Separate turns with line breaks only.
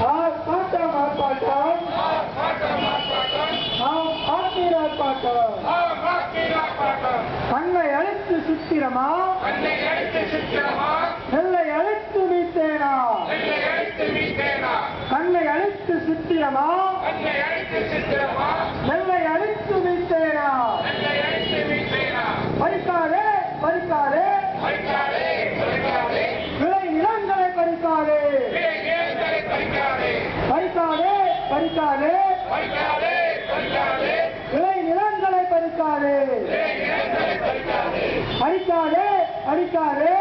ஆர்ப்பாட்டம் கண்ணை அழைத்து சித்திரமா நெல்லை அழைத்து மீத்தேனா கண்ணை அழைத்து சித்திரமா நெல்லை அழைத்து மீத்தேனா பறிக்காதே பறிக்காதே விளை நிலங்களை பறிக்காதே பறிக்காதே பறிக்காதே விளை நிலங்களை பறிக்காதே அடிக்காதே அடிக்காதே